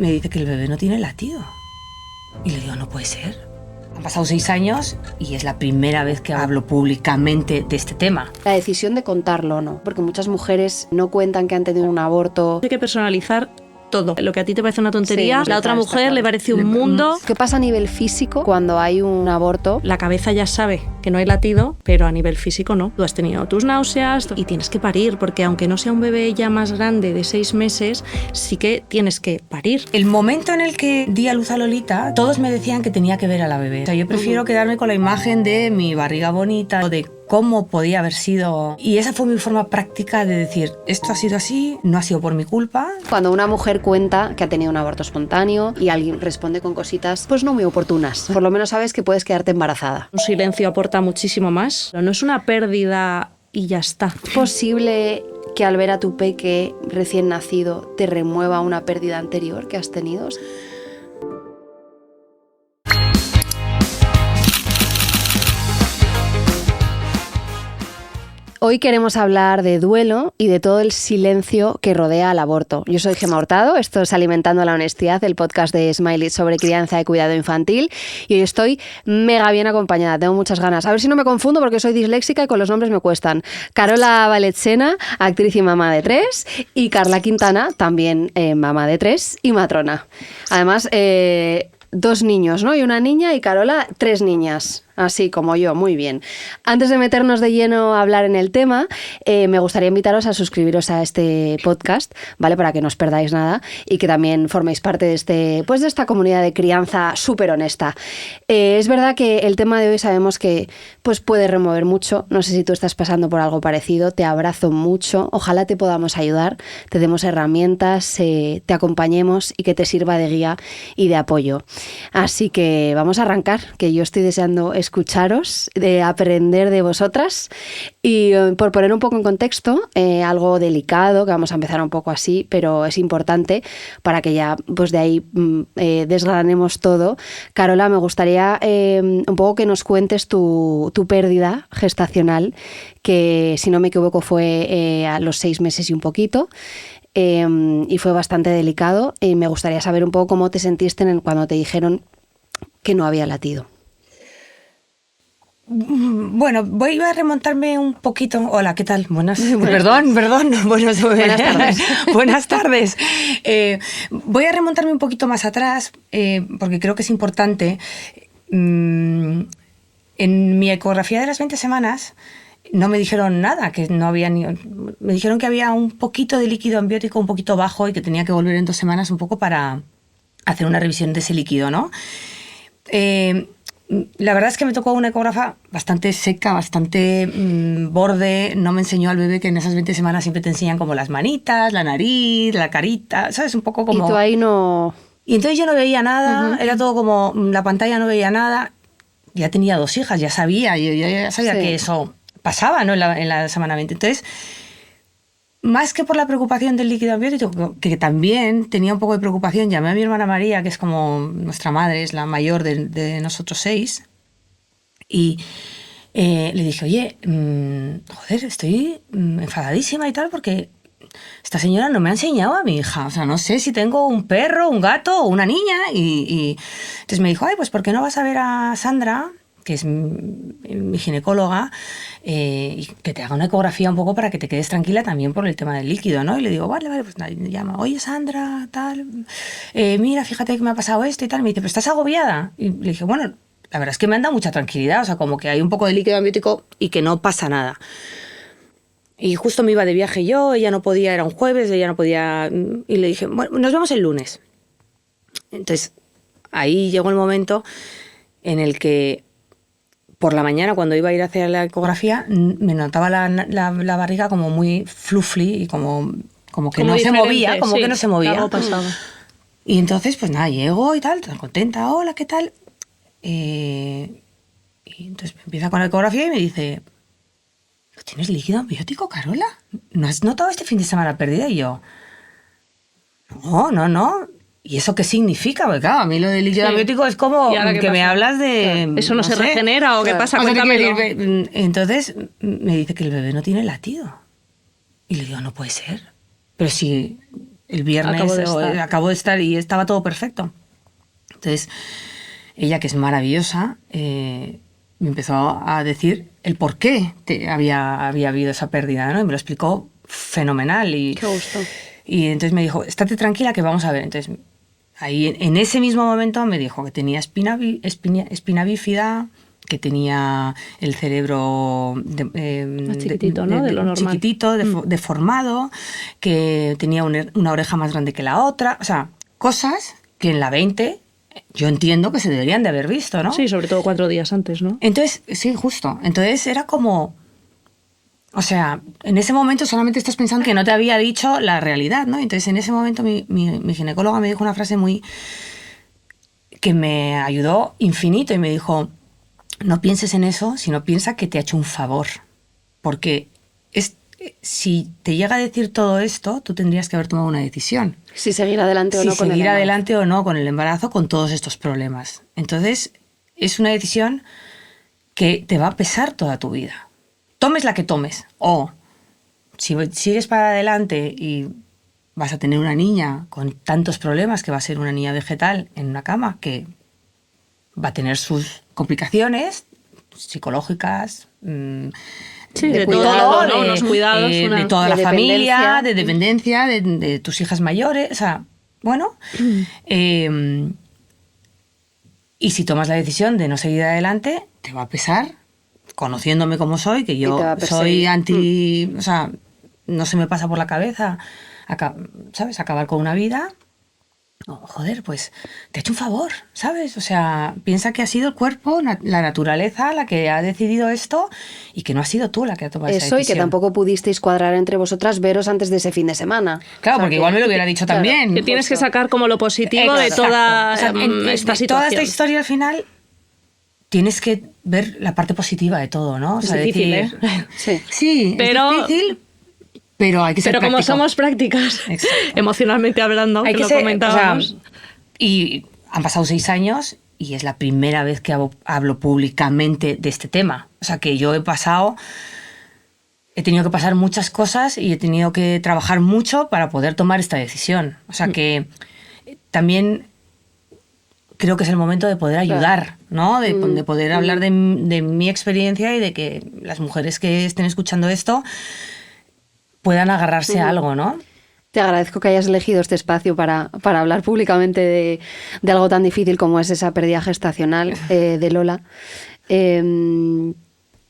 me dice que el bebé no tiene latido. Y le digo, no puede ser. Han pasado 6 años y es la primera vez que hablo públicamente de este tema. La decisión de contarlo, ¿no? Porque muchas mujeres no cuentan que han tenido un aborto. Hay que personalizar todo. Lo que a ti te parece una tontería, Sí, la otra mujer le parece un mundo. ¿Qué pasa a nivel físico cuando hay un aborto? La cabeza ya sabe que no hay latido, pero a nivel físico no. Tú has tenido tus náuseas y tienes que parir, porque aunque no sea un bebé ya más grande de 6 meses, sí que tienes que parir. El momento en el que di a luz a Lolita, todos me decían que tenía que ver a la bebé. O sea, yo prefiero quedarme con la imagen de mi barriga bonita o de cómo podía haber sido. Y esa fue mi forma práctica de decir, esto ha sido así, no ha sido por mi culpa. Cuando una mujer cuenta que ha tenido un aborto espontáneo y alguien responde con cositas, pues no muy oportunas. Por lo menos sabes que puedes quedarte embarazada. Un silencio aporta muchísimo más. No es una pérdida y ya está. ¿Es posible que al ver a tu peque recién nacido te remueva una pérdida anterior que has tenido? Hoy queremos hablar de duelo y de todo el silencio que rodea al aborto. Yo soy Gemma Hurtado, esto es Alimentando la Honestidad, el podcast de Smiley sobre crianza y cuidado infantil, y hoy estoy mega bien acompañada, tengo muchas ganas. A ver si no me confundo porque soy disléxica y con los nombres me cuestan. Carola Valetsena, actriz y mamá de 3, y Carla Quintana, también mamá de 3 y matrona. Además, 2 niños, ¿no? Y una niña, y Carola 3 niñas. Así como yo, muy bien. Antes de meternos de lleno a hablar en el tema, me gustaría invitaros a suscribiros a este podcast, ¿vale? Para que no os perdáis nada y que también forméis parte de de esta comunidad de crianza súper honesta. Es verdad que el tema de hoy sabemos que pues puede remover mucho. No sé si tú estás pasando por algo parecido. Te abrazo mucho. Ojalá te podamos ayudar, te demos herramientas, te acompañemos y que te sirva de guía y de apoyo. Así que vamos a arrancar, que yo estoy deseando escucharos, de aprender de vosotras. Y por poner un poco en contexto, algo delicado, que vamos a empezar un poco así, pero es importante para que ya pues de ahí desgranemos todo. Carola, me gustaría un poco que nos cuentes tu pérdida gestacional, que si no me equivoco fue a los 6 meses y un poquito. Y fue bastante delicado, y me gustaría saber un poco cómo te sentiste cuando te dijeron que no había latido. Bueno, voy a remontarme un poquito. Hola, ¿qué tal? Perdón. Buenas tardes. Buenas tardes. Voy a remontarme un poquito más atrás, porque creo que es importante. En mi ecografía de las 20 semanas no me dijeron nada, que no había me dijeron que había un poquito de líquido amniótico un poquito bajo y que tenía que volver en 2 semanas un poco para hacer una revisión de ese líquido, ¿no? La verdad es que me tocó una ecógrafa bastante seca, bastante borde. No me enseñó al bebé que en esas 20 semanas siempre te enseñan como las manitas, la nariz, la carita, ¿sabes? Un poco como... Y tú ahí no... Y entonces yo no veía nada, era todo como... La pantalla no veía nada. Ya tenía 2 hijas, ya sabía, yo ya sabía que eso pasaba, ¿no? En la semana 20. Entonces, más que por la preocupación del líquido amniótico, que también tenía un poco de preocupación, llamé a mi hermana María, que es como nuestra madre, es la mayor de nosotros 6, y le dije, oye, joder, estoy enfadadísima y tal, porque esta señora no me ha enseñado a mi hija. O sea, no sé si tengo un perro, un gato o una niña. Y entonces me dijo, ay, pues ¿por qué no vas a ver a Sandra, que es mi ginecóloga, y que te haga una ecografía un poco para que te quedes tranquila también por el tema del líquido, ¿no? Y le digo, vale, pues me llama, oye, Sandra, tal, mira, fíjate que me ha pasado esto y tal. Me dice, ¿pero estás agobiada? Y le dije, bueno, la verdad es que me han dado mucha tranquilidad, o sea, como que hay un poco de líquido amniótico y que no pasa nada. Y justo me iba de viaje yo, ella no podía, era un jueves, ella no podía, y le dije, bueno, nos vemos el lunes. Entonces, ahí llegó el momento en el que por la mañana, cuando iba a ir a hacer la ecografía, me notaba la barriga como muy fluffy y como que no se movía, como que no se movía. Algo pasaba. Y entonces, pues nada, llego y tal, tan contenta, hola, ¿qué tal? Y entonces empieza con la ecografía y me dice, ¿tienes líquido amniótico, Carola? ¿No has notado este fin de semana pérdida? Y yo, no. ¿Y eso qué significa? Porque claro, a mí lo del líquido amniótico es como que me hablas de... Claro. ¿Eso no se regenera o qué pasa? Cuéntamelo. Entonces me dice que el bebé no tiene latido. Y le digo, no puede ser. Pero si el viernes acabo de estar y estaba todo perfecto. Entonces, ella, que es maravillosa, me empezó a decir el por qué había habido esa pérdida, ¿no? Y me lo explicó fenomenal. Qué gusto. Y entonces me dijo, estate tranquila que vamos a ver. Entonces, ahí en ese mismo momento me dijo que tenía espina bífida, que tenía el cerebro más chiquitito, ¿no? De lo normal. Chiquitito, deformado, que tenía una oreja más grande que la otra. O sea, cosas que en la 20 yo entiendo que se deberían de haber visto, ¿no? Sí, sobre todo 4 días antes, ¿no? Entonces, sí, justo. Entonces era como... O sea, en ese momento solamente estás pensando que no te había dicho la realidad, ¿no? Entonces, en ese momento mi ginecóloga me dijo una frase que me ayudó infinito y me dijo, no pienses en eso, sino piensa que te ha hecho un favor. Porque si te llega a decir todo esto, tú tendrías que haber tomado una decisión. Si seguir adelante o no con el embarazo. Seguir adelante o no con el embarazo, con todos estos problemas. Entonces, es una decisión que te va a pesar toda tu vida. Tomes la que tomes. O si sigues para adelante y vas a tener una niña con tantos problemas, que va a ser una niña vegetal en una cama, que va a tener sus complicaciones psicológicas, sí, de cuidado, ¿no? Unos cuidados, de toda la familia, de dependencia, de tus hijas mayores, o sea, bueno. Y si tomas la decisión de no seguir adelante, te va a pesar, conociéndome como soy, que yo soy anti... O sea, no se me pasa por la cabeza, ¿sabes? Acabar con una vida. Oh, joder, pues te he hecho un favor, ¿sabes? O sea, piensa que ha sido el cuerpo, la naturaleza la que ha decidido esto y que no ha sido tú la que ha tomado esa decisión. Eso, y que tampoco pudisteis cuadrar entre vosotras veros antes de ese fin de semana. Claro, porque igual me lo hubiera dicho también. Que tienes que sacar como lo positivo de toda esta situación. Toda esta historia al final tienes que ver la parte positiva de todo, ¿no? O sea, es difícil, decir, ¿eh? Sí, pero, es difícil. Pero hay que ser Pero como práctico. Somos prácticas, emocionalmente hablando, que lo comentábamos. O sea, y han pasado 6 años y es la primera vez que hablo públicamente de este tema. O sea, que yo he tenido que pasar muchas cosas y he tenido que trabajar mucho para poder tomar esta decisión. O sea, que también creo que es el momento de poder ayudar, ¿no? De poder hablar de mi experiencia y de que las mujeres que estén escuchando esto puedan agarrarse a algo, ¿no? Te agradezco que hayas elegido este espacio para hablar públicamente de algo tan difícil como es esa pérdida gestacional de Lola.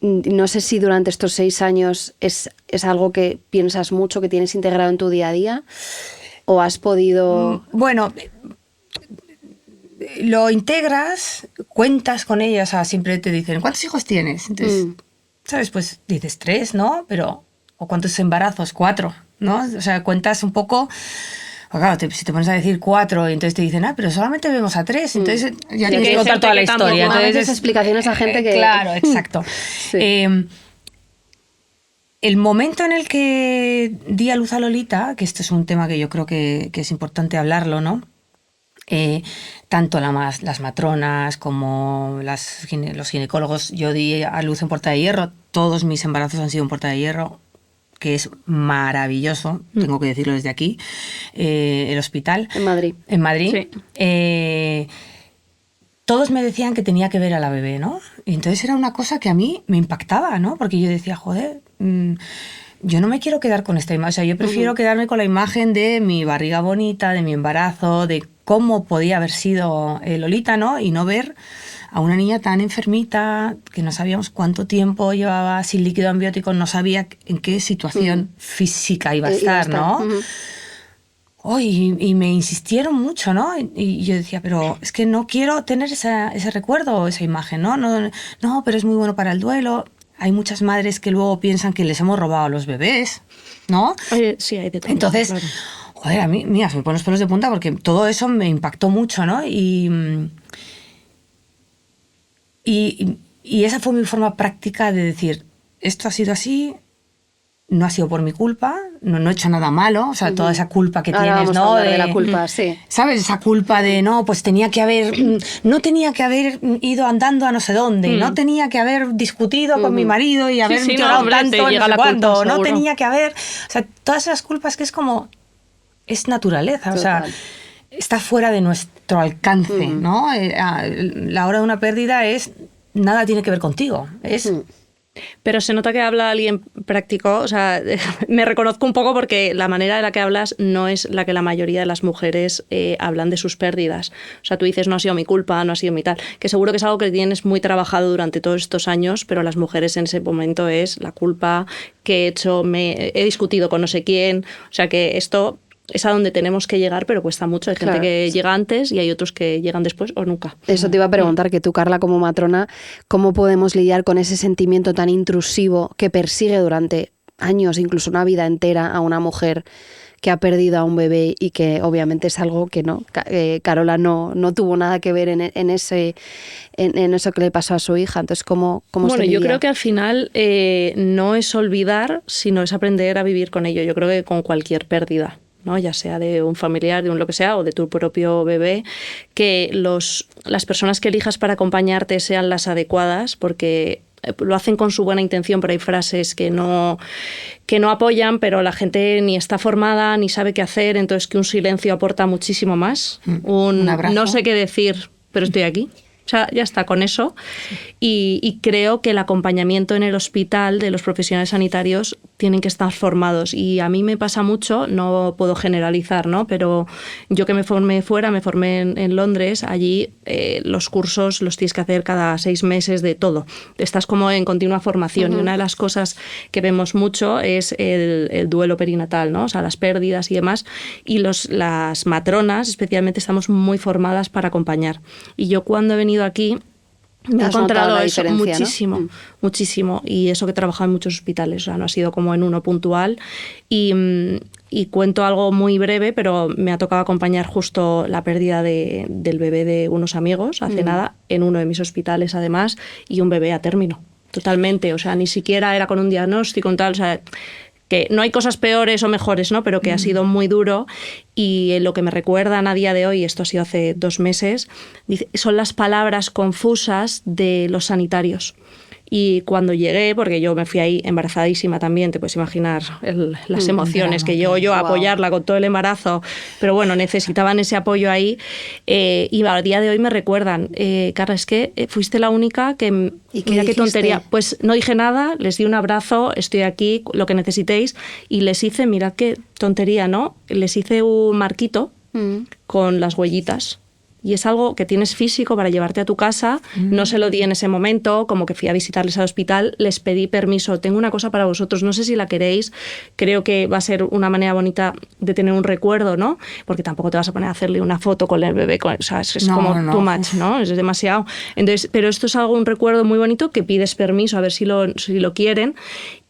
No sé si durante estos 6 años es algo que piensas mucho, que tienes integrado en tu día a día, o has podido... Bueno, lo integras, cuentas con ellas, o sea, siempre te dicen, ¿cuántos hijos tienes? Entonces, ¿sabes? Pues dices 3, ¿no? Pero... ¿O cuántos embarazos? 4, ¿no? O sea, cuentas un poco... Claro, si te pones a decir 4 y entonces te dicen, pero solamente vemos a 3, entonces ya tienes que contar toda la historia. Entonces esas explicaciones a gente que... Claro, exacto. Sí. El momento en el que di a luz a Lolita, que esto es un tema que yo creo que es importante hablarlo, ¿no? Tanto las matronas como los ginecólogos, yo di a luz en Puerta de Hierro, todos mis embarazos han sido en Puerta de Hierro, que es maravilloso, tengo que decirlo desde aquí, el hospital. En Madrid. En Madrid. Sí. Todos me decían que tenía que ver a la bebé, ¿no? Y entonces era una cosa que a mí me impactaba, ¿no? Porque yo decía, joder, yo no me quiero quedar con esta imagen, o sea, yo prefiero quedarme con la imagen de mi barriga bonita, de mi embarazo, de cómo podía haber sido Lolita, ¿no? Y no ver a una niña tan enfermita, que no sabíamos cuánto tiempo llevaba sin líquido amniótico, no sabía en qué situación física iba a estar, ¿no? Oh, y me insistieron mucho, ¿no? Y yo decía, pero es que no quiero tener ese recuerdo, esa imagen, ¿no? No, pero es muy bueno para el duelo. Hay muchas madres que luego piensan que les hemos robado a los bebés, ¿no? Sí, hay de todo. Entonces, claro. Joder, a mí, mira, se me ponen los pelos de punta porque todo eso me impactó mucho, ¿no? Y esa fue mi forma práctica de decir, esto ha sido así, no ha sido por mi culpa, no he hecho nada malo, o sea, toda esa culpa que Ahora tienes, vamos ¿no? a hablar de la culpa, sí. ¿Sabes? Esa culpa de, no, pues no tenía que haber ido andando a no sé dónde, no tenía que haber discutido con mi marido y haber llorado tanto, no sé cuándo, no tenía que haber... O sea, todas esas culpas que es como... es naturaleza, Total. o sea, está fuera de nuestro alcance, ¿no? La hora de una pérdida nada tiene que ver contigo, Pero se nota que habla alguien práctico, o sea, me reconozco un poco porque la manera de la que hablas no es la que la mayoría de las mujeres hablan de sus pérdidas. O sea, tú dices, no ha sido mi culpa, no ha sido mi tal, que seguro que es algo que tienes muy trabajado durante todos estos años, pero las mujeres en ese momento es la culpa que he hecho, he discutido con no sé quién, o sea que esto es a donde tenemos que llegar, pero cuesta mucho. Hay gente que llega antes y hay otros que llegan después o nunca. Eso te iba a preguntar, que tú, Carla, como matrona, ¿cómo podemos lidiar con ese sentimiento tan intrusivo que persigue durante años, incluso una vida entera, a una mujer que ha perdido a un bebé y que obviamente es algo que Carola no tuvo nada que ver en eso que le pasó a su hija? Entonces, ¿cómo se lidia? Yo creo que al final no es olvidar, sino es aprender a vivir con ello. Yo creo que con cualquier pérdida, ¿no? Ya sea de un familiar, de un lo que sea, o de tu propio bebé, que las personas que elijas para acompañarte sean las adecuadas, porque lo hacen con su buena intención, pero hay frases que no apoyan, pero la gente ni está formada, ni sabe qué hacer, entonces que un silencio aporta muchísimo más. Un abrazo. No sé qué decir, pero estoy aquí. O sea, ya está con eso. Y creo que el acompañamiento en el hospital de los profesionales sanitarios tienen que estar formados. Y a mí me pasa mucho, no puedo generalizar, ¿no? Pero yo que me formé fuera, me formé en Londres, allí los cursos los tienes que hacer cada 6 meses de todo. Estás como en continua formación. Y una de las cosas que vemos mucho es el duelo perinatal, ¿no? O sea, las pérdidas y demás. Y las matronas, especialmente, estamos muy formadas para acompañar. Y yo cuando he venido aquí me he encontrado eso muchísimo, ¿no? Muchísimo. Y eso que he trabajado en muchos hospitales, o sea, no ha sido como en uno puntual. Y cuento algo muy breve, pero me ha tocado acompañar justo la pérdida del bebé de unos amigos hace nada, en uno de mis hospitales además, y un bebé a término, totalmente. O sea, ni siquiera era con un diagnóstico y tal, o sea, que no hay cosas peores o mejores, ¿no? Pero que ha sido muy duro. Y lo que me recuerdan a día de hoy, esto ha sido hace 2 meses, son las palabras confusas de los sanitarios. Y cuando llegué, porque yo me fui ahí embarazadísima también, te puedes imaginar las emociones que llego yo a apoyarla con todo el embarazo, pero bueno, necesitaban ese apoyo ahí. Y a día de hoy me recuerdan, Carla, es que fuiste la única que... ¿Y mira qué tontería. Pues no dije nada, les di un abrazo, estoy aquí, lo que necesitéis, y les hice, mirad qué tontería, ¿no? Les hice un marquito con las huellitas. Y es algo que tienes físico para llevarte a tu casa. No se lo di en ese momento, como que fui a visitarles al hospital, les pedí permiso. Tengo una cosa para vosotros, no sé si la queréis. Creo que va a ser una manera bonita de tener un recuerdo, ¿no? Porque tampoco te vas a poner a hacerle una foto con el bebé. O sea, es como too much, ¿no? Es demasiado. Entonces, pero esto es un recuerdo muy bonito que pides permiso a ver si lo quieren.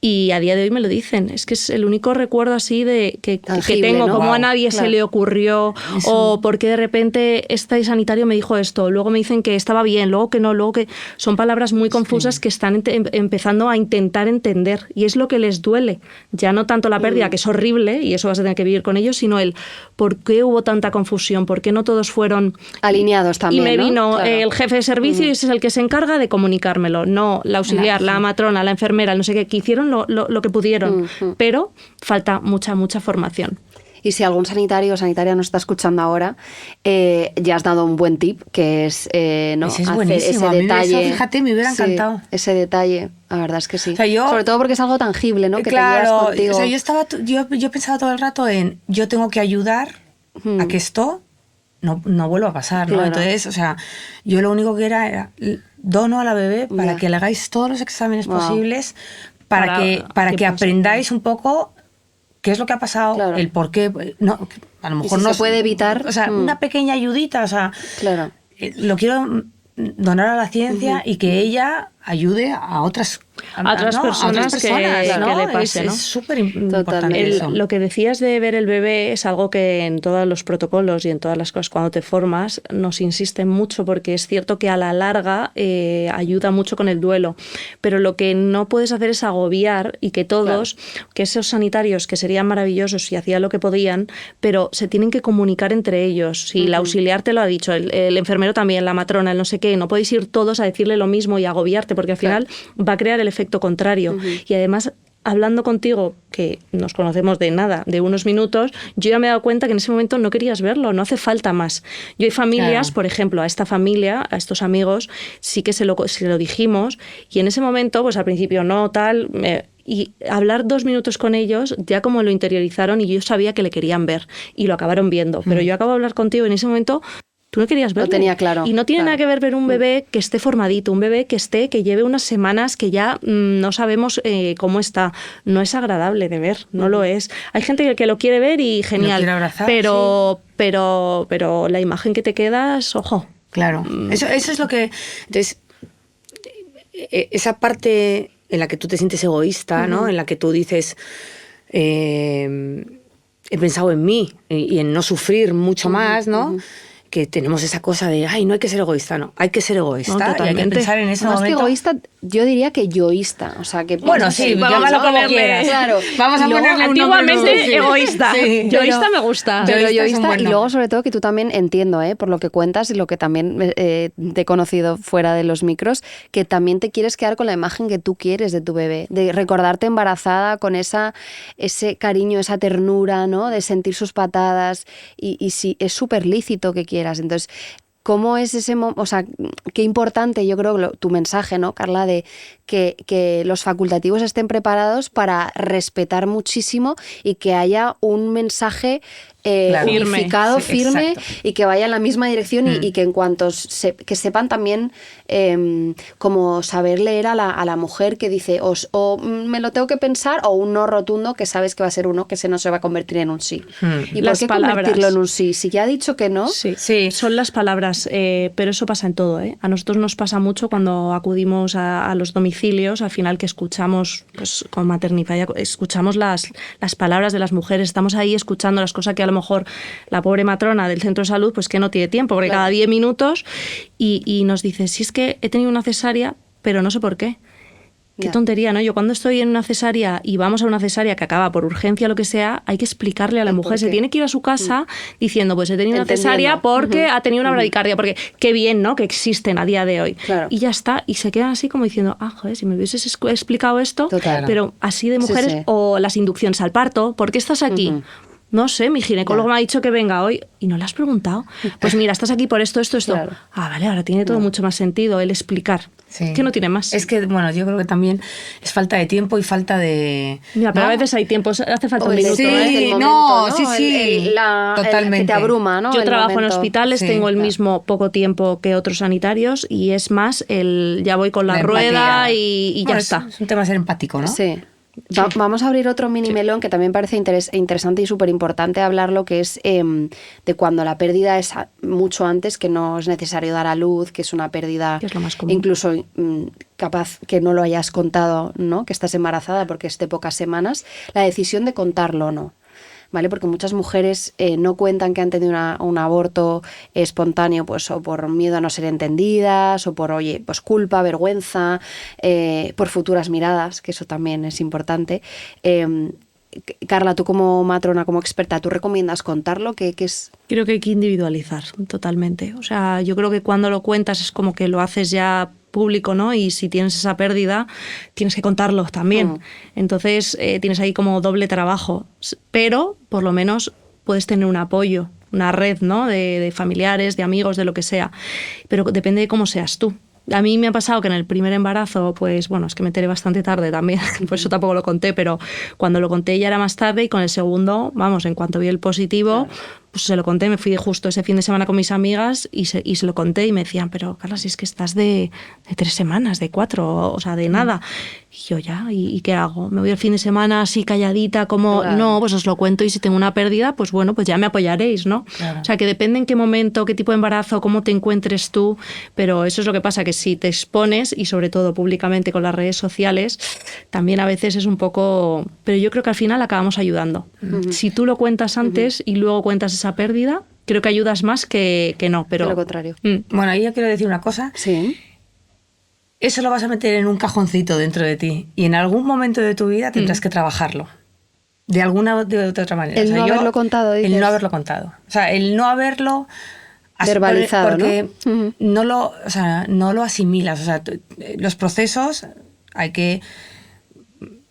Y a día de hoy me lo dicen. Es que es el único recuerdo así que tengo, ¿no? Como a nadie se le ocurrió, o porque de repente este sanitario me dijo esto, luego me dicen que estaba bien, luego que no, luego que... Son palabras muy confusas que están empezando a intentar entender. Y es lo que les duele. Ya no tanto la pérdida, que es horrible, y eso vas a tener que vivir con ellos, sino el por qué hubo tanta confusión, por qué no todos fueron... alineados también, y me vino, ¿no? Claro. El jefe de servicio y ese es el que se encarga de comunicármelo. No, la auxiliar, la matrona, la enfermera, no sé qué, que hicieron lo que pudieron, pero falta mucha formación. Y si algún sanitario o sanitaria nos está escuchando ahora, ya has dado un buen tip, que es no ese es hacer buenísimo. ese detalle. Eso, fíjate, me hubiera encantado. Ese detalle, la verdad es que sí. O sea, sobre todo porque es algo tangible, ¿no? Que claro, te llevas contigo. O sea, yo pensaba todo el rato en yo tengo que ayudar a que esto no vuelva a pasar, ¿no? Claro. Entonces, o sea, yo lo único que era dono a la bebé para que le hagáis todos los exámenes posibles, para que aprendáis un poco qué es lo que ha pasado, el por qué. No, a lo mejor si no se puede evitar. O sea, una pequeña ayudita, o sea, claro. Lo quiero donar a la ciencia y que ella ayude a otras personas que le pase, ¿no? Es súper importante eso. Lo que decías de ver el bebé es algo que en todos los protocolos y en todas las cosas cuando te formas nos insisten mucho, porque es cierto que a la larga ayuda mucho con el duelo, pero lo que no puedes hacer es agobiar y que todos, que esos sanitarios que serían maravillosos y hacían lo que podían, pero se tienen que comunicar entre ellos. Si la auxiliar te lo ha dicho, el enfermero también, la matrona, el no sé qué, no podéis ir todos a decirle lo mismo y agobiarte, porque al final va a crear el efecto contrario. Y además hablando contigo, que nos conocemos de nada, de unos minutos, yo ya me he dado cuenta que en ese momento no querías verlo, no hace falta más. Yo hay familias, por ejemplo, a esta familia, a estos amigos, sí que se lo dijimos, y en ese momento, pues al principio no, tal... y hablar 2 minutos con ellos, ya como lo interiorizaron y yo sabía que le querían ver y lo acabaron viendo. Pero yo acabo de hablar contigo en ese momento, tú no querías verlo. Lo tenía claro. Y no tiene nada que ver un bebé que esté formadito, un bebé que lleve unas semanas que ya no sabemos cómo está. No es agradable de ver, no lo es. Hay gente que lo quiere ver y genial. Lo quiere abrazar, pero la imagen que te quedas, ojo. Claro, eso es lo que... Entonces, esa parte en la que tú te sientes egoísta, ¿no? En la que tú dices, he pensado en mí y en no sufrir mucho más, ¿no? Que tenemos esa cosa de, ay, no hay que ser egoísta, no, hay que ser egoísta, y hay que pensar en ese Más momento. que egoísta, yo diría que yoísta, o sea, que... Bueno, sí, llámalo como quieras. Claro. Vamos a ponerle un Antiguamente nombre, sí. egoísta. Sí. Yoísta me gusta. Pero Yoísta es un yoísta, buen y nombre. luego sobre todo que tú también entiendo, por lo que cuentas y lo que también te he conocido fuera de los micros, que también te quieres quedar con la imagen que tú quieres de tu bebé, de recordarte embarazada con ese cariño, esa ternura, ¿no? De sentir sus patadas y sí, es súper lícito que quieras. Entonces, ¿cómo es ese momento? O sea, qué importante, yo creo, tu mensaje, ¿no, Carla? De que los facultativos estén preparados para respetar muchísimo y que haya un mensaje Claro. unificado, Sí, firme, exacto. y que vaya en la misma dirección y que en cuanto que sepan también como saber leer a la mujer que dice o me lo tengo que pensar, o un no rotundo que sabes que va a ser uno que no se va a convertir en un sí. ¿Y Las por qué palabras. convertirlo en un sí? Si ya ha dicho que no... Sí, son las palabras, pero eso pasa en todo, ¿eh? A nosotros nos pasa mucho cuando acudimos a los domicilios, al final que escuchamos, pues con maternidad, escuchamos las palabras de las mujeres, estamos ahí escuchando las cosas que a lo mejor la pobre matrona del centro de salud, pues que no tiene tiempo, porque cada 10 minutos, y nos dice, si es que he tenido una cesárea, pero no sé por qué. Qué tontería, ¿no? Yo cuando estoy en una cesárea y vamos a una cesárea que acaba por urgencia o lo que sea, hay que explicarle a la mujer. Se tiene que ir a su casa diciendo, pues he tenido una cesárea porque ha tenido una bradicardia, porque qué bien, ¿no? Que existen a día de hoy. Claro. Y ya está. Y se quedan así como diciendo, joder, si me hubieses explicado esto, Total. pero así de mujeres, Sí. o las inducciones al parto, ¿por qué estás aquí? No sé, mi ginecólogo me ha dicho que venga hoy y no le has preguntado. Pues mira, estás aquí por esto. Claro. Vale, ahora tiene todo mucho más sentido el explicar. Sí. Que no tiene más. Es que, bueno, yo creo que también es falta de tiempo y falta de... Mira, pero ¿no? a veces hay tiempo, hace falta O un el minuto. estrés Sí, del momento, no, ¿no? sí, totalmente. Que te abruma, ¿no? Yo El trabajo en momento. hospitales, Sí, tengo el claro. mismo poco tiempo que otros sanitarios y es más ya voy con la rueda empatía. y ya Bueno, está. Es un tema de ser empático, ¿no? Sí. Vamos a abrir otro mini melón que también parece interesante y súper importante hablarlo, que es de cuando la pérdida es mucho antes, que no es necesario dar a luz, que es una pérdida Que es lo más común. incluso capaz que no lo hayas contado, ¿no? Que estás embarazada porque es de pocas semanas, la decisión de contarlo o no. ¿Vale? Porque muchas mujeres no cuentan que han tenido un aborto espontáneo, pues o por miedo a no ser entendidas, o por, oye, pues culpa, vergüenza, por futuras miradas, que eso también es importante. Carla, tú como matrona, como experta, ¿tú recomiendas contarlo? ¿Qué es? Creo que hay que individualizar totalmente. O sea, yo creo que cuando lo cuentas es como que lo haces ya público, ¿no? Y si tienes esa pérdida, tienes que contarlo también. Entonces, tienes ahí como doble trabajo. Pero, por lo menos, puedes tener un apoyo, una red, ¿no? De familiares, de amigos, de lo que sea. Pero depende de cómo seas tú. A mí me ha pasado que en el primer embarazo, pues bueno, es que me enteré bastante tarde también, por eso tampoco lo conté, pero cuando lo conté ya era más tarde, y con el segundo, vamos, en cuanto vi el positivo, pues se lo conté, me fui justo ese fin de semana con mis amigas y se lo conté y me decían, pero Carla, si es que estás de 3 semanas, de 4, o sea, de nada. Y yo ya, ¿y qué hago? ¿Me voy el fin de semana así calladita como, Claro. no, pues os lo cuento y si tengo una pérdida, pues bueno, pues ya me apoyaréis, ¿no? Claro. O sea, que depende en qué momento, qué tipo de embarazo, cómo te encuentres tú, pero eso es lo que pasa, que si te expones, y sobre todo públicamente con las redes sociales, también a veces es un poco... Pero yo creo que al final acabamos ayudando. Si tú lo cuentas antes y luego cuentas esa pérdida, creo que ayudas más que no, pero... De lo contrario. Bueno, ahí yo quiero decir una cosa. Sí. Eso lo vas a meter en un cajoncito dentro de ti y en algún momento de tu vida tendrás que trabajarlo. De alguna o de otra manera. El no haberlo contado, dices. El no haberlo contado. O sea, el no haberlo... Verbalizado, porque ¿no? no lo asimilas. O sea, los procesos hay que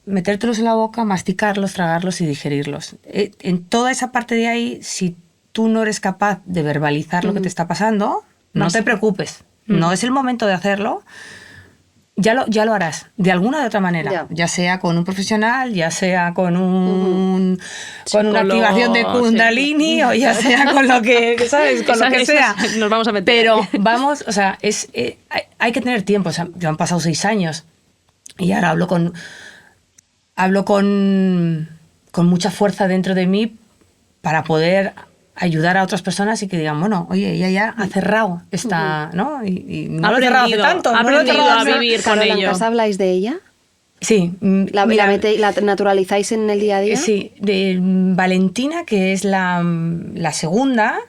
metértelos en la boca, masticarlos, tragarlos y digerirlos. En toda esa parte de ahí, si tú no eres capaz de verbalizar lo que te está pasando, no te preocupes. No es el momento de hacerlo. Ya lo harás, de alguna de otra manera. Ya sea con un profesional, ya sea con con una activación de Kundalini, o ya sea con lo que, ¿sabes? Con lo que sea. Nos vamos a meter. Pero vamos, o sea, hay que tener tiempo. O sea, ya han pasado 6 años y ahora hablo con mucha fuerza dentro de mí para poder ayudar a otras personas y que digan, bueno, oye, ella ya ha cerrado esta, ¿no? Y no lo he cerrado hace tanto. Ha aprendido a vivir con ello. ¿En casa habláis de ella? Sí. ¿La naturalizáis en el día a día? Sí, de Valentina, que es la segunda,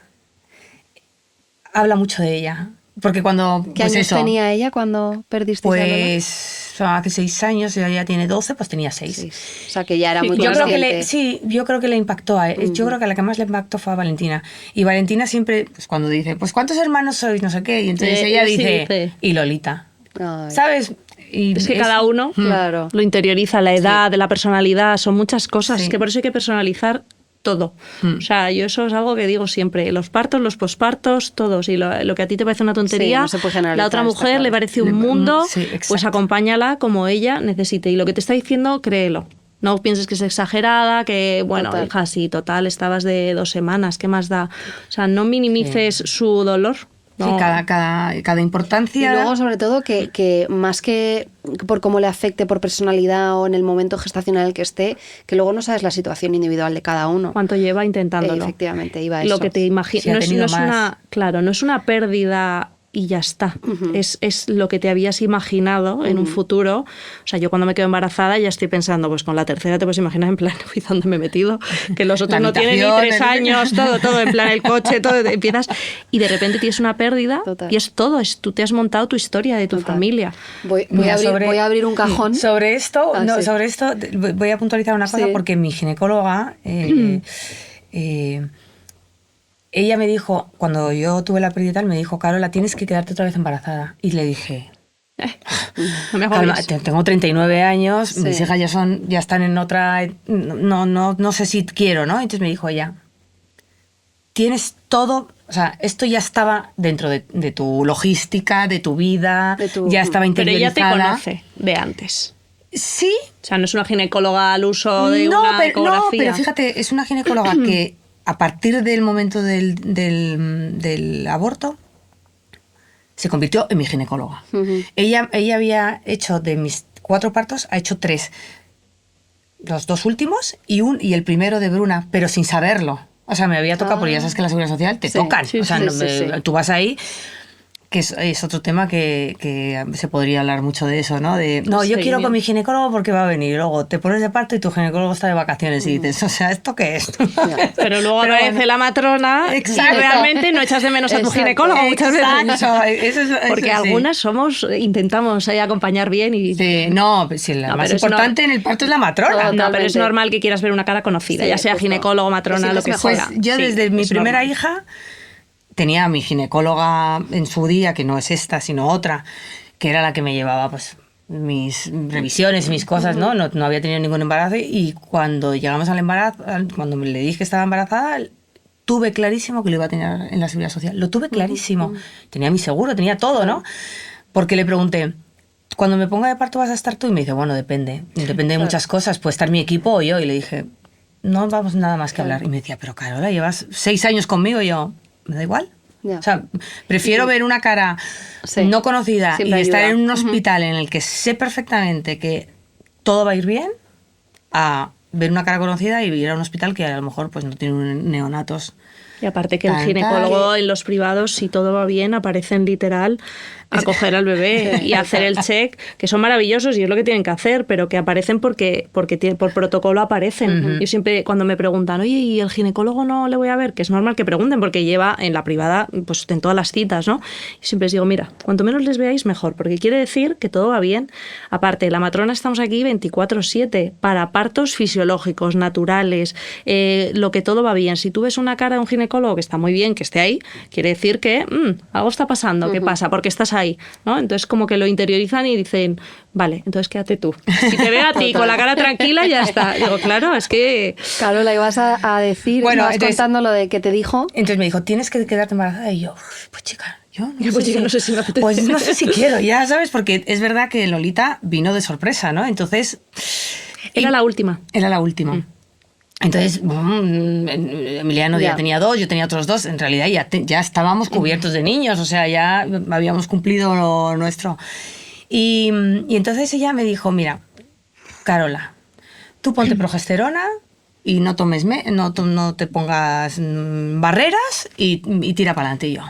habla mucho de ella. Porque cuando... ¿Qué años tenía ella cuando perdisteis a Lola? Pues hace 6 años, ella ya tiene 12, pues tenía 6. Sí. O sea, que ya era muy consciente. Yo creo que le impactó. Yo creo que a la que más le impactó fue a Valentina. Y Valentina siempre, pues cuando dice, pues ¿cuántos hermanos sois? No sé qué. Y entonces ella dice, y Lolita. Ay. ¿Sabes? Y es que cada uno lo interioriza, la edad, la personalidad, son muchas cosas. Es que por eso hay que personalizar todo. O sea, yo eso es algo que digo siempre. Los partos, los pospartos, todos. Y lo que a ti te parece una tontería, no se puede generalizar, la otra mujer le parece un mundo, pues exacto. acompáñala como ella necesite. Y lo que te está diciendo, créelo. No pienses que es exagerada, que, bueno, Total. hija, sí, total, estabas de 2 semanas, ¿qué más da? O sea, no minimices su dolor. No. Sí, cada importancia. Y luego, sobre todo, que más que por cómo le afecte por personalidad o en el momento gestacional en el que esté, que luego no sabes la situación individual de cada uno. ¿Cuánto lleva intentándolo? Efectivamente, iba a Lo eso. que te imaginas. No es una pérdida y ya está. Es lo que te habías imaginado en un futuro. O sea, yo cuando me quedo embarazada ya estoy pensando, pues con la tercera te puedes imaginar en plan, uy, ¿dónde me he metido? Que los otros no tienen ni 3 años, todo, en plan el coche, todo, empiezas y de repente tienes una pérdida. Total. Y es todo, tú te has montado tu historia de tu familia. Voy a abrir un cajón. Sobre esto, sobre esto voy a puntualizar una cosa porque mi ginecóloga... ella me dijo, cuando yo tuve la pérdida y tal, me dijo, Carola, tienes que quedarte otra vez embarazada. Y le dije, no me calma, tengo 39 años, mis hijas ya están en otra, no sé si quiero, ¿no? Entonces me dijo ella, tienes todo, o sea, esto ya estaba dentro de tu logística, de tu vida, ya estaba interiorizada. Pero ella te conoce de antes. Sí. O sea, no es una ginecóloga al uso de una ecografía. No, pero fíjate, es una ginecóloga que a partir del momento del aborto se convirtió en mi ginecóloga. Ella había hecho de mis 4 partos, ha hecho 3. Los 2 últimos y el primero de Bruna, pero sin saberlo. O sea, me había tocado, porque ya sabes que en la Seguridad Social te tocan. O sea, tú vas ahí, que es otro tema que se podría hablar mucho de eso, ¿no? Yo quiero con mi ginecólogo porque va a venir. Y luego te pones de parto y tu ginecólogo está de vacaciones y dices, o sea, ¿esto qué es? Pero luego aparece la matrona y realmente no echas de menos a tu ginecólogo muchas veces. Porque algunas intentamos acompañar bien y... Sí, la más importante en el parto es la matrona. No, pero es normal que quieras ver una cara conocida, ya sea ginecólogo, matrona, lo que sea. Yo desde mi primera hija... Tenía a mi ginecóloga en su día, que no es esta, sino otra, que era la que me llevaba pues mis revisiones y mis cosas, ¿no? No había tenido ningún embarazo y cuando llegamos al embarazo, cuando le dije que estaba embarazada, tuve clarísimo que lo iba a tener en la Seguridad Social. Lo tuve clarísimo. Tenía mi seguro, tenía todo, ¿no? Porque le pregunté, cuando me ponga de parto vas a estar tú, y me dice, bueno, depende de muchas cosas, puede estar mi equipo o yo, y le dije, no vamos nada más que hablar. Y me decía, pero Carola, llevas 6 años conmigo, y yo... me da igual. O sea, prefiero ver una cara no conocida y estar en un hospital en el que sé perfectamente que todo va a ir bien, a ver una cara conocida y ir a un hospital que a lo mejor pues no tiene neonatos. Y aparte que el ginecólogo en los privados, si todo va bien, aparecen literal a coger al bebé y a hacer el check, que son maravillosos y es lo que tienen que hacer, pero que aparecen porque por protocolo aparecen. Yo siempre, cuando me preguntan, oye, ¿y el ginecólogo no le voy a ver? Que es normal que pregunten porque lleva en la privada, pues en todas las citas, ¿no? Y siempre les digo, mira, cuanto menos les veáis, mejor, porque quiere decir que todo va bien. Aparte, la matrona estamos aquí 24/7 para partos fisiológicos, naturales, lo que todo va bien. Si tú ves una cara de un ginecólogo que está muy bien, que esté ahí, quiere decir que algo está pasando. ¿Qué pasa? Porque estás ahí. hay, ¿no? Entonces como que lo interiorizan y dicen, vale, entonces quédate tú. Si te veo a ti con la cara tranquila, ya está. Digo, claro, es que... Carola, ibas a decir, Bueno, entonces, contando lo de que te dijo. Entonces me dijo, tienes que quedarte embarazada. Y yo, pues chica, yo no sé si me apetece. Pues no sé si quiero, ya sabes, porque es verdad que Lolita vino de sorpresa, ¿no? Entonces... Era la última. Era la última. Entonces, Emiliano ya tenía 2, yo tenía otros 2. En realidad ya estábamos cubiertos de niños, o sea, ya habíamos cumplido lo nuestro. Y entonces ella me dijo, mira, Carola, tú ponte progesterona y no te pongas barreras y tira para adelante.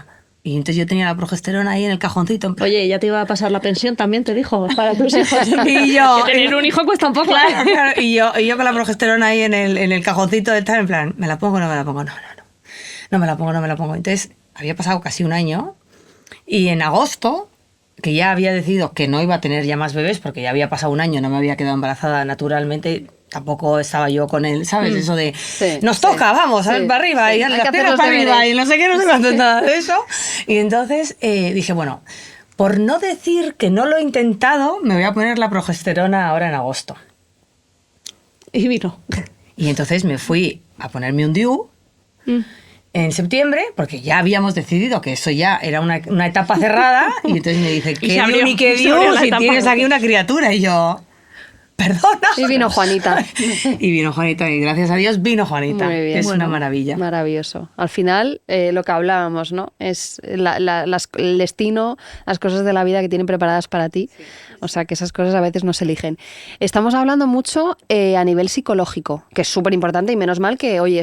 Y entonces yo tenía la progesterona ahí en el cajoncito. En plan, oye, ya te iba a pasar la pensión también, te dijo, para tus hijos. Y yo, que tener un hijo cuesta un poco. Claro. Y yo con la progesterona ahí en el cajoncito de tal, en plan, ¿me la pongo o no me la pongo? No. No me la pongo. Entonces, había pasado casi un año y en agosto, que ya había decidido que no iba a tener ya más bebés, porque ya había pasado un año, no me había quedado embarazada naturalmente, tampoco estaba yo con él, ¿sabes? Eso de, nos toca, vamos, a ver para arriba, y las piernas para arriba, y no sé qué, no sé cuánto, nada de eso. Y entonces dije, bueno, por no decir que no lo he intentado, me voy a poner la progesterona ahora en agosto. Y vino. Y entonces me fui a ponerme un DIU en septiembre, porque ya habíamos decidido que eso ya era una etapa cerrada, y entonces me dice, ¿qué DIU ni qué DIU si tienes aquí una criatura? Y yo... Perdona. Y vino Juanita. Y gracias a Dios vino Juanita. Muy bien. Es una maravilla. Maravilloso. Al final, lo que hablábamos, ¿no? Es el destino, las cosas de la vida que tienen preparadas para ti. Sí. O sea, que esas cosas a veces no se eligen. Estamos hablando mucho a nivel psicológico, que es súper importante y menos mal que, oye,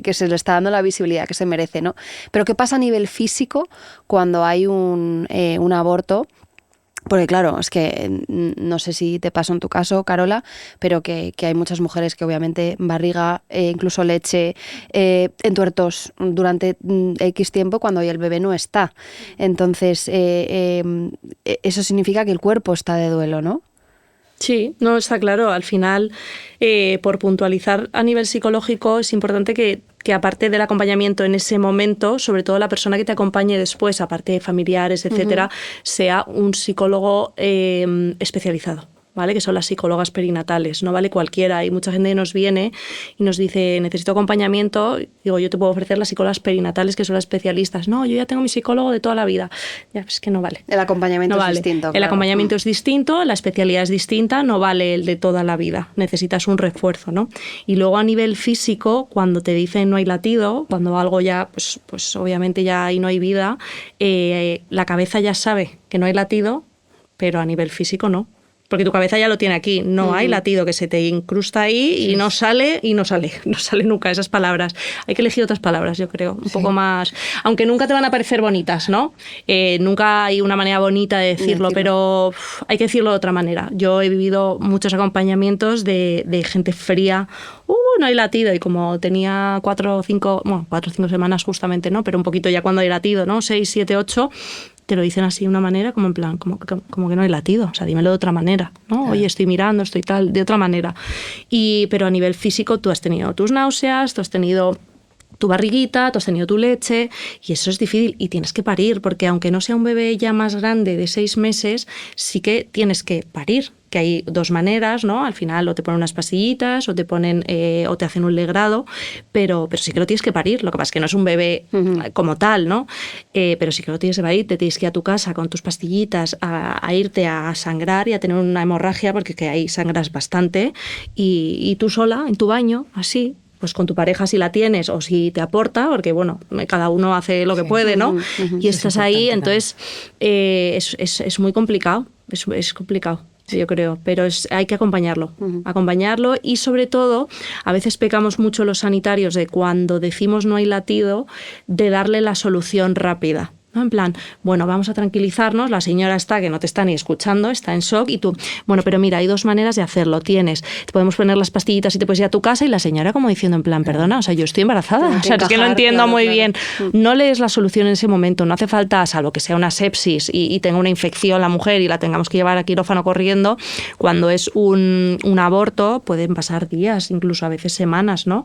que se le está dando la visibilidad que se merece, ¿no? Pero ¿qué pasa a nivel físico cuando hay un aborto? Porque claro, es que no sé si te pasó en tu caso, Carola, pero que hay muchas mujeres que obviamente barriga, incluso leche, entuertos durante X tiempo cuando el bebé no está. Entonces, eso significa que el cuerpo está de duelo, ¿no? Sí, no, está claro. Al final, por puntualizar a nivel psicológico, es importante que aparte del acompañamiento en ese momento, sobre todo la persona que te acompañe después, aparte de familiares, etcétera, sea un psicólogo especializado. ¿Vale? Que son las psicólogas perinatales, no vale cualquiera. Hay mucha gente que nos viene y nos dice, necesito acompañamiento. Digo, yo te puedo ofrecer las psicólogas perinatales, que son las especialistas. No, yo ya tengo mi psicólogo de toda la vida. Ya, es que no vale. El acompañamiento no es vale. distinto. El claro. acompañamiento es distinto, la especialidad es distinta, no vale el de toda la vida. Necesitas un refuerzo, ¿no? Y luego a nivel físico, cuando te dicen no hay latido, cuando algo ya, pues obviamente ya ahí no hay vida, la cabeza ya sabe que no hay latido, pero a nivel físico no. Porque tu cabeza ya lo tiene aquí, no hay latido que se te incrusta ahí y no sale nunca esas palabras. Hay que elegir otras palabras, yo creo, un poco más, aunque nunca te van a parecer bonitas, ¿no? Nunca hay una manera bonita de decirlo, pero hay que decirlo de otra manera. Yo he vivido muchos acompañamientos de gente fría, no hay latido, y como tenía 4 o 5 semanas justamente, ¿no? Pero un poquito ya cuando hay latido, ¿no? 6, 7, 8... te lo dicen así de una manera como en plan, como que no hay latido, o sea, dímelo de otra manera, ¿no? Claro. Oye, estoy mirando, estoy tal, de otra manera. Pero a nivel físico tú has tenido tus náuseas, tú has tenido tu barriguita, tú has tenido tu leche, y eso es difícil, y tienes que parir, porque aunque no sea un bebé ya más grande de 6 meses, sí que tienes que parir, que hay 2 maneras, ¿no? Al final o te ponen unas pastillitas o te ponen o te hacen un legrado, pero sí que lo tienes que parir. Lo que pasa es que no es un bebé como tal, ¿no? Pero sí que lo tienes que parir, te tienes que ir a tu casa con tus pastillitas a irte a sangrar y a tener una hemorragia, porque que ahí sangras bastante, y tú sola en tu baño, así, pues con tu pareja si la tienes o si te aporta, porque bueno, cada uno hace lo que puede, ¿no? Y estás ahí, entonces es muy complicado, es complicado. Yo creo, pero hay que acompañarlo, y sobre todo, a veces pecamos mucho los sanitarios de cuando decimos no hay latido, de darle la solución rápida. ¿No? En plan, bueno, vamos a tranquilizarnos, la señora está que no te está ni escuchando, está en shock, y tú, bueno, pero mira, hay 2 maneras de hacerlo, te podemos poner las pastillitas y te puedes ir a tu casa, y la señora como diciendo en plan, perdona, o sea, yo estoy embarazada, o sea, es que lo entiendo muy bien. No lees la solución en ese momento, no hace falta, salvo que sea una sepsis y tenga una infección la mujer y la tengamos que llevar a quirófano corriendo. Cuando es un aborto pueden pasar días, incluso a veces semanas, ¿no?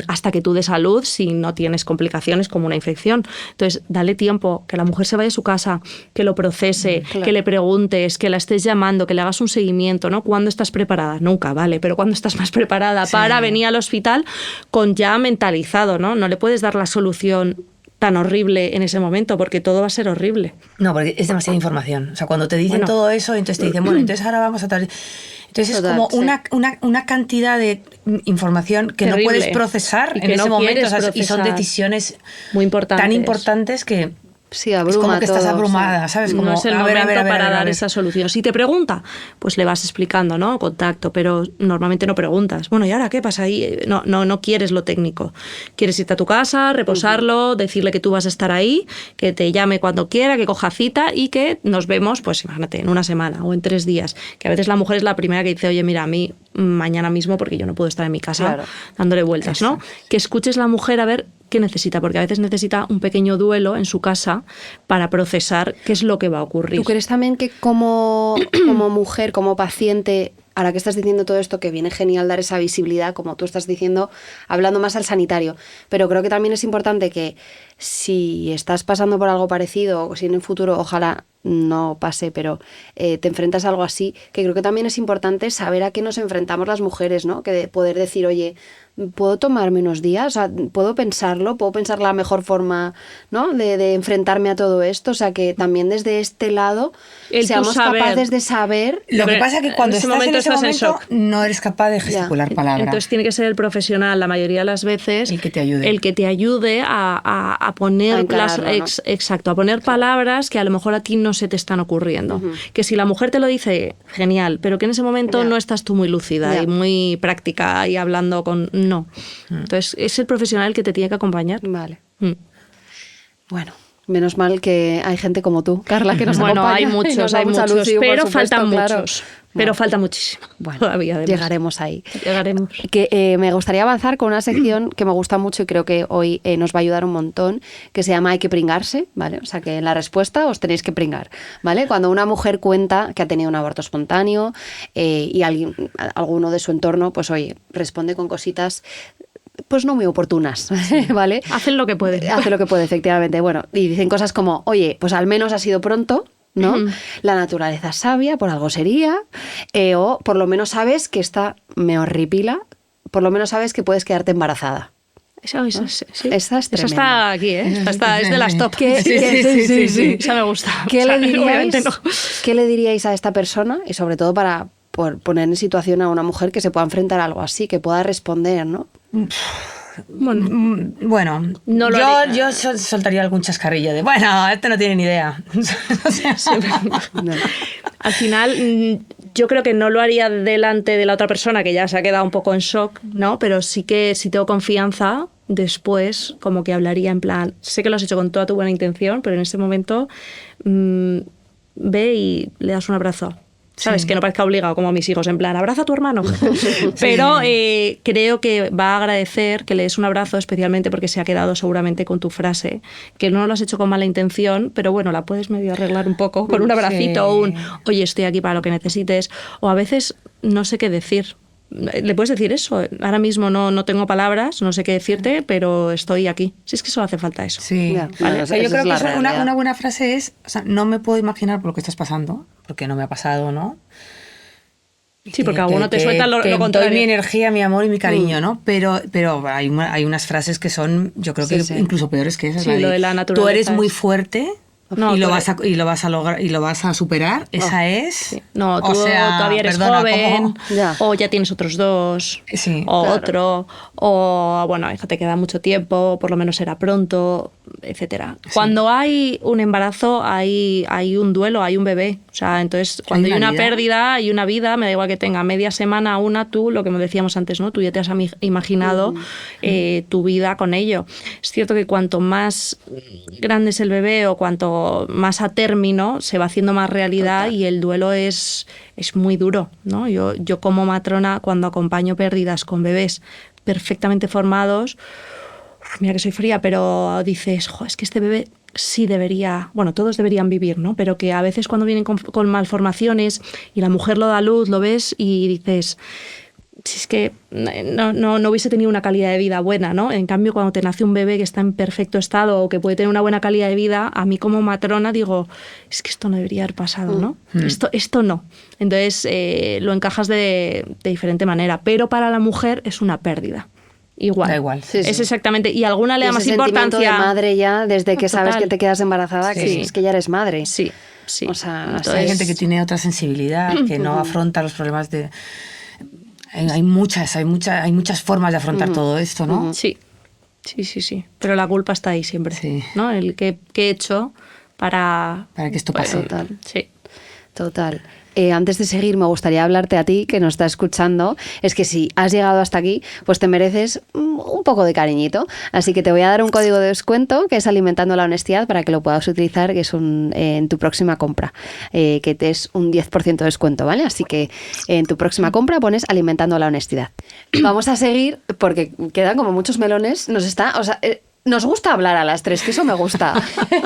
Hasta que tú des a luz, si no tienes complicaciones como una infección. Entonces, dale dé tiempo, que la mujer se vaya a su casa, que lo procese, que le preguntes, que la estés llamando, que le hagas un seguimiento, ¿no? ¿Cuándo estás preparada? Nunca, vale, pero ¿cuándo estás más preparada para venir al hospital con ya mentalizado, ¿no? No le puedes dar la solución tan horrible en ese momento, porque todo va a ser horrible. No, porque es demasiada información. O sea, cuando te dicen todo eso, entonces te dicen, bueno, entonces ahora vamos a... Entonces Total, es como una cantidad de información que terrible, no puedes procesar en ese momento. O sea, y son decisiones muy importantes. tan importantes que... Sí, abruma es como que todo, estás abrumada, ¿sabes? Como, no es el momento para dar esa solución. Si te pregunta, pues le vas explicando, ¿no? Contacto, pero normalmente no preguntas. Bueno, ¿y ahora qué pasa ahí? No quieres lo técnico. Quieres irte a tu casa, reposarlo, decirle que tú vas a estar ahí, que te llame cuando quiera, que coja cita y que nos vemos, pues imagínate, en una semana o en 3 días. Que a veces la mujer es la primera que dice, oye, mira, a mí mañana mismo, porque yo no puedo estar en mi casa dándole vueltas, ¿no? Que escuches la mujer a ver qué necesita, porque a veces necesita un pequeño duelo en su casa para procesar qué es lo que va a ocurrir. ¿Tú crees también que como mujer, como paciente, ahora que estás diciendo todo esto, que viene genial dar esa visibilidad, como tú estás diciendo, hablando más al sanitario, pero creo que también es importante que si estás pasando por algo parecido, o si en el futuro, ojalá no pase, pero te enfrentas a algo así, que creo que también es importante saber a qué nos enfrentamos las mujeres, ¿no? Que de poder decir, oye, ¿puedo tomarme unos días? O sea, ¿puedo pensarlo? ¿Puedo pensar la mejor forma, ¿no? de enfrentarme a todo esto? O sea, que también desde este lado seamos capaces de saber... Lo que pasa es que cuando estás en ese momento no eres capaz de gesticular palabras. Entonces tiene que ser el profesional, la mayoría de las veces, el que te ayude. El que te ayude a poner exacto, a poner palabras que a lo mejor a ti no se te están ocurriendo. Que si la mujer te lo dice, genial, pero que en ese momento no estás tú muy lúcida y muy práctica y hablando con... No. Entonces es el profesional el que te tiene que acompañar. Vale. Bueno, menos mal que hay gente como tú, Carla, que nos acompaña. Hay muchos, pero faltan muchos. Pero falta muchísimo. Bueno, todavía llegaremos ahí. Llegaremos. Que me gustaría avanzar con una sección que me gusta mucho y creo que hoy nos va a ayudar un montón, que se llama Hay que pringarse, ¿vale? O sea, que en la respuesta os tenéis que pringar, ¿vale? Cuando una mujer cuenta que ha tenido un aborto espontáneo y alguno de su entorno, pues oye, responde con cositas pues no muy oportunas, ¿vale? Hacen lo que pueden. Hace lo que puede, efectivamente. Bueno, y dicen cosas como, oye, pues al menos ha sido pronto, ¿no? La naturaleza es sabia, por algo sería, o por lo menos sabes que esta me horripila, por lo menos sabes que puedes quedarte embarazada. Sí. Esa es tremenda. Esa está aquí, ¿eh? Esta es de las top. Sí. Esa me gusta. ¿Qué le diríais a esta persona? Y sobre todo para poner en situación a una mujer que se pueda enfrentar a algo así, que pueda responder, ¿no? Bueno, yo soltaría algún chascarrillo de, bueno, este no tiene ni idea. Al final, yo creo que no lo haría delante de la otra persona que ya se ha quedado un poco en shock, ¿no? Pero sí que si tengo confianza, después como que hablaría en plan, sé que lo has hecho con toda tu buena intención, pero en este momento ve y le das un abrazo. ¿Sabes? Sí. Que no parezca obligado como a mis hijos, en plan, abraza a tu hermano. Pero creo que va a agradecer que le des un abrazo, especialmente porque se ha quedado seguramente con tu frase, que no lo has hecho con mala intención, pero bueno, la puedes medio arreglar un poco con un abracito o un, oye, estoy aquí para lo que necesites. O a veces no sé qué decir. Le puedes decir eso. Ahora mismo no tengo palabras, no sé qué decirte, pero estoy aquí. Si es que solo hace falta eso. Sí. Vale. O sea, yo creo que una buena frase es, o sea, no me puedo imaginar por lo que estás pasando, porque no me ha pasado, ¿no? Sí, porque alguno te suelta lo contrario. Doy mi energía, mi amor y mi cariño, ¿no? Pero hay unas frases que son, yo creo que incluso peores que esas. Sí, lo de la naturaleza. Tú eres muy fuerte. No, y lo vas a lograr y lo vas a superar. Esa es. Sí. No, tú todavía eres joven, o ya tienes otros 2, o otro, o bueno, hija, te queda mucho tiempo, por lo menos será pronto, etcétera. Sí. Cuando hay un embarazo, hay un duelo, hay un bebé. O sea, entonces cuando hay una pérdida, hay una vida, me da igual que tenga media semana, tú, lo que me decíamos antes, ¿no? Tú ya te has imaginado tu vida con ello. Es cierto que cuanto más grande es el bebé o cuanto más a término se va haciendo más realidad. Total. Y el duelo es muy duro, ¿no? Yo como matrona, cuando acompaño pérdidas con bebés perfectamente formados, mira que soy fría, pero dices, es que este bebé sí debería, bueno, todos deberían vivir, ¿no? Pero que a veces cuando vienen con malformaciones y la mujer lo da a luz, lo ves y dices, si es que no hubiese tenido una calidad de vida buena, ¿no? En cambio, cuando te nace un bebé que está en perfecto estado o que puede tener una buena calidad de vida, a mí como matrona digo, es que esto no debería haber pasado, ¿no? Esto no. Entonces, lo encajas de diferente manera, pero para la mujer es una pérdida. Igual. Da igual. Sí, Es sí. exactamente. Y alguna le da Y más ese sentimiento importancia. de madre ya, desde que sabes Total. que te quedas embarazada, que Sí. es que ya eres madre. Sí, sí. O sea, Entonces, Hay gente que tiene otra sensibilidad, que no afronta los problemas de... Hay muchas formas de afrontar todo esto, ¿no? Sí. Pero la culpa está ahí siempre. Sí. ¿No? El que he hecho para Para que esto pase. Total. Sí. Total. Antes de seguir, me gustaría hablarte a ti, que nos está escuchando. Es que si has llegado hasta aquí, pues te mereces un poco de cariñito. Así que te voy a dar un código de descuento, que es Alimentando la Honestidad, para que lo puedas utilizar, que es en tu próxima compra, que te es un 10% de descuento, ¿vale? Así que en tu próxima compra pones Alimentando la Honestidad. Vamos a seguir, porque quedan como muchos melones. Nos gusta hablar a las tres, que eso me gusta.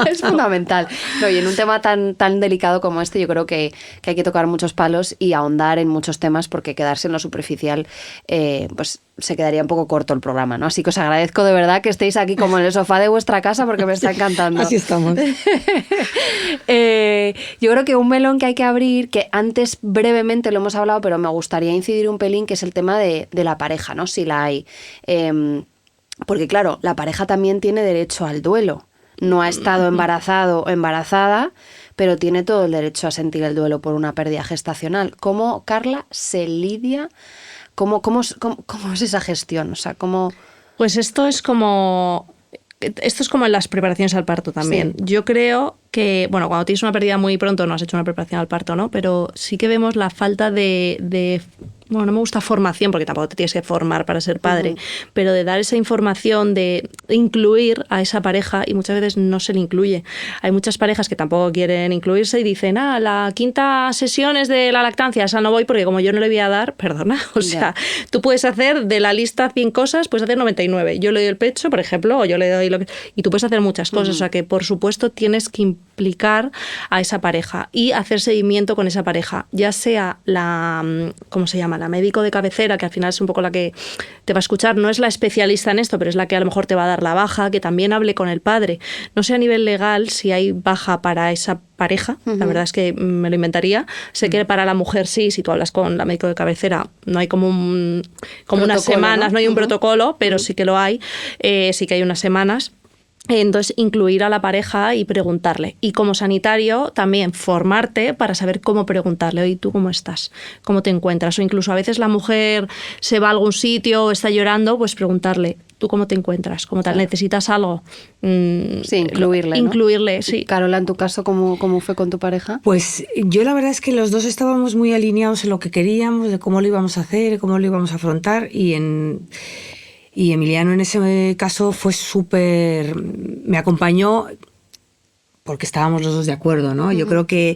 Es fundamental. No, y en un tema tan delicado como este, yo creo que hay que tocar muchos palos y ahondar en muchos temas, porque quedarse en lo superficial, pues se quedaría un poco corto el programa, ¿no? Así que os agradezco de verdad que estéis aquí como en el sofá de vuestra casa, porque me está encantando. Así estamos. Yo creo que un melón que hay que abrir, que antes brevemente lo hemos hablado, pero me gustaría incidir un pelín, que es el tema de la pareja, ¿no? Si la hay. Porque claro, la pareja también tiene derecho al duelo. No ha estado embarazado o embarazada, pero tiene todo el derecho a sentir el duelo por una pérdida gestacional. ¿Cómo, Carla, se lidia? ¿Cómo es esa gestión? O sea, ¿cómo...? Pues esto es como en las preparaciones al parto también. Sí. Yo creo que, bueno, cuando tienes una pérdida muy pronto no has hecho una preparación al parto, ¿no? Pero sí que vemos la falta de bueno, no me gusta formación, porque tampoco te tienes que formar para ser padre, pero de dar esa información, de incluir a esa pareja, y muchas veces no se le incluye. Hay muchas parejas que tampoco quieren incluirse y dicen, la quinta sesión es de la lactancia, esa no voy porque como yo no le voy a dar, perdona, o sea, tú puedes hacer de la lista 100 cosas, puedes hacer 99. Yo le doy el pecho, por ejemplo, o yo le doy y tú puedes hacer muchas cosas, o sea que por supuesto tienes que implicar a esa pareja y hacer seguimiento con esa pareja, ya sea ¿cómo se llama? La médico de cabecera, que al final es un poco la que te va a escuchar, no es la especialista en esto, pero es la que a lo mejor te va a dar la baja, que también hable con el padre. No sé a nivel legal si hay baja para esa pareja, la verdad es que me lo inventaría. Sé que para la mujer sí, si tú hablas con la médico de cabecera, no hay como unas semanas, ¿no? Hay un protocolo, pero sí que lo hay, sí que hay unas semanas. Entonces, incluir a la pareja y preguntarle. Y como sanitario, también formarte para saber cómo preguntarle. Oye, ¿tú cómo estás? ¿Cómo te encuentras? O incluso a veces la mujer se va a algún sitio o está llorando, pues preguntarle, ¿tú cómo te encuentras? ¿Cómo tal? ¿Necesitas algo? Sí, incluirle, ¿no? Incluirle, sí. Carola, en tu caso, ¿cómo fue con tu pareja? Pues yo la verdad es que los dos estábamos muy alineados en lo que queríamos, de cómo lo íbamos a hacer, cómo lo íbamos a afrontar, y Emiliano en ese caso fue súper... me acompañó porque estábamos los dos de acuerdo, ¿no? Yo creo que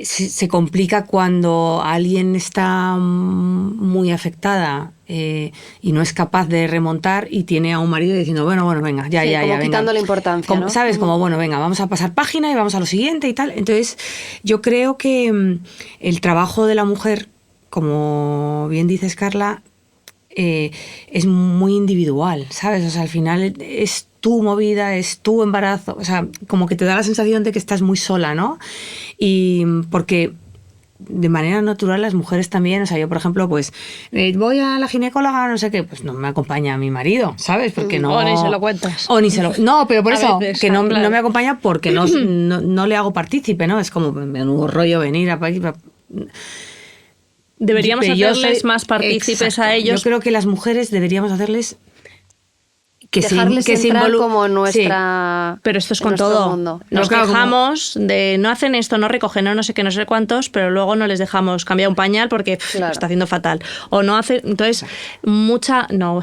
se complica cuando alguien está muy afectada y no es capaz de remontar y tiene a un marido diciendo, bueno, venga, ya, como venga. quitando la importancia, como, ¿no? ¿Sabes? Como, bueno, venga, vamos a pasar página y vamos a lo siguiente y tal. Entonces, yo creo que el trabajo de la mujer, como bien dices, Carla, es muy individual, ¿sabes? O sea, al final es tu movida, es tu embarazo, o sea, como que te da la sensación de que estás muy sola, ¿no? Y porque de manera natural las mujeres también, o sea, yo por ejemplo, pues voy a la ginecóloga, no sé qué, pues no me acompaña mi marido, ¿sabes? Porque no... O ni se lo cuentas. No, pero por A eso, veces, que no claro. me acompaña porque no le hago partícipe, ¿no? Es como menudo rollo venir a... Deberíamos Pero yo hacerles soy- más partícipes Exacto. a ellos. Yo creo que las mujeres deberíamos hacerles Dejarles entrar como Sí. nuestra... Pero esto es con nuestro todo. mundo. Nos claro, quejamos de no hacen esto, no recogen, no sé qué, no sé cuántos, pero luego no les dejamos cambiar un pañal porque Claro. lo está haciendo fatal. O no hace. Entonces, no